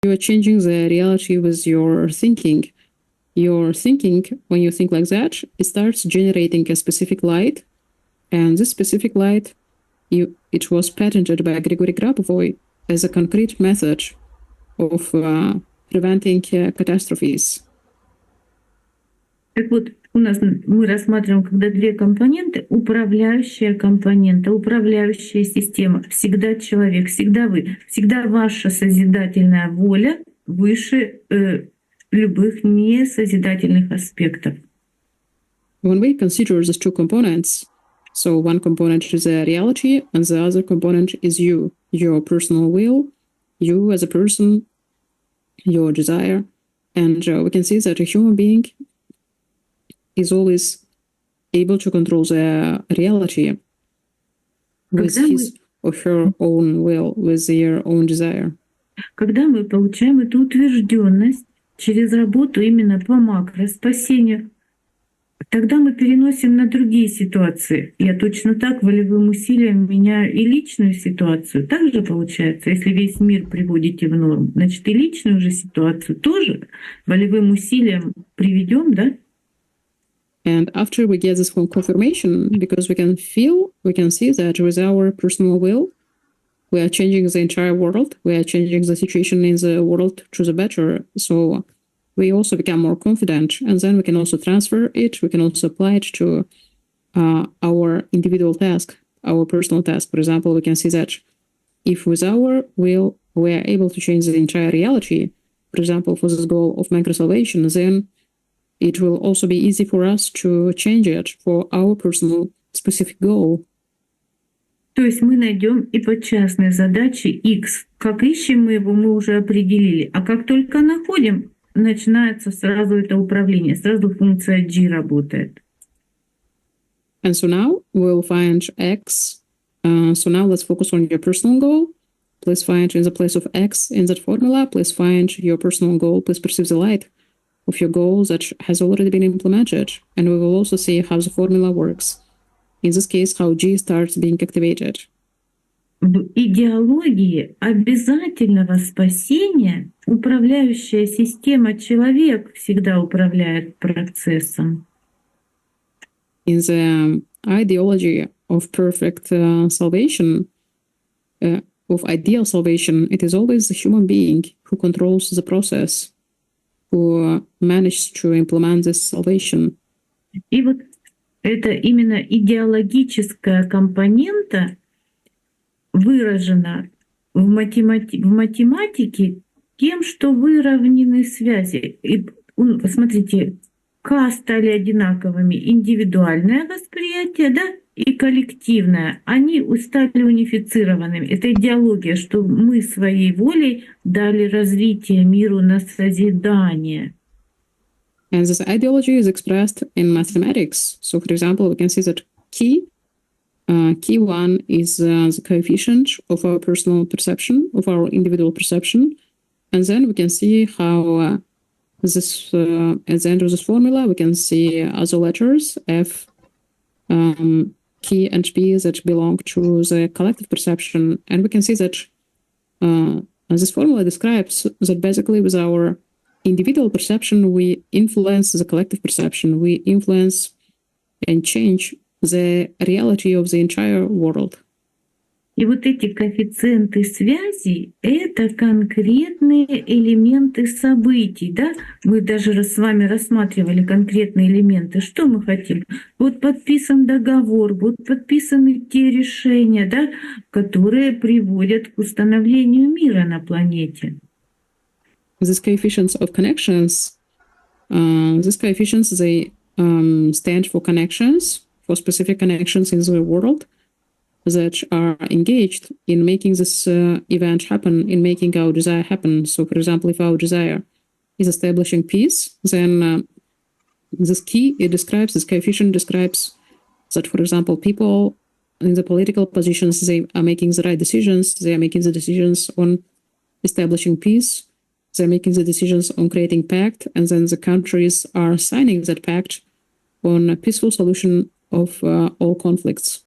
You are changing the reality with your thinking. Your thinking, when you think like that, it starts generating a specific light. And this specific light, it was patented by Grigori Grabovoi as a concrete method of preventing catastrophes. Так вот, у нас мы рассматриваем, когда две компоненты, управляющая компонента, управляющая система, всегда человек, всегда вы, всегда ваша созидательная воля выше любых несозидательных аспектов. When we consider these two components, so one component is a reality and the other component is you, your personal will, you as a person, your desire, and we can see that a human being is always able to control the reality with his or her own will, with their own desire. Когда мы получаем эту утвержденность через работу именно по макроспасению, тогда мы переносим на другие ситуации. Я точно так волевым усилием меняю и личную ситуацию. Так же получается, если весь мир приводите в норму, значит и личную же ситуацию тоже волевым усилием приведем, да? And after we get this full confirmation, because we can see that with our personal will, we are changing the entire world, we are changing the situation in the world to the better. So we also become more confident, and then we can also transfer it, we can also apply it to our individual task, our personal task. For example, we can see that if with our will we are able to change the entire reality, for example, for this goal of micro-salvation, then it will also be easy for us to change it for our personal specific goal. То есть мы найдем и подчастные задачи X. Как ищем мы его, мы уже определили. А как только находим, начинается сразу это управление, сразу функция G работает. And so now we'll find X. So now let's focus on your personal goal. Please find in the place of X in that formula, please find your personal goal. Please perceive the light of your goal that has already been implemented. And we will also see how the formula works. In this case, how G starts being activated. В идеологии обязательного спасения управляющая система человек всегда управляет процессом. In the ideology of perfect salvation, of ideal salvation, it is always the human being who controls the process, who managed to implement this salvation. И вот это именно идеологическая компонента выражена в математике тем, что выровнены связи. И, смотрите, К стали одинаковыми индивидуальное восприятие, да, и коллективное. Они стали унифицированными. Это идеология, что мы своей волей дали развитие миру на созидание. And this ideology is expressed in mathematics. So, for example, we can see that K1 is the coefficient of our personal perception, of our individual perception. And then we can see how at the end of this formula, we can see other letters, F, K, and P, that belong to the collective perception. And we can see that this formula describes that basically with our individual perception, we influence the collective perception. We influence and change the reality of the entire world. И вот эти коэффициенты связи — это конкретные элементы событий, да? Мы даже с вами рассматривали конкретные элементы. Что мы хотим? Вот подписан договор, вот подписаны те решения, да, которые приводят к установлению мира на планете. These coefficients of connections, they stand for connections, for specific connections in the world that are engaged in making this event happen, in making our desire happen. So, for example, if our desire is establishing peace, then this coefficient describes that, for example, people in the political positions, they are making the right decisions, they are making the decisions on establishing peace, they're making the decisions on creating pact, and then the countries are signing that pact on a peaceful solution of all conflicts.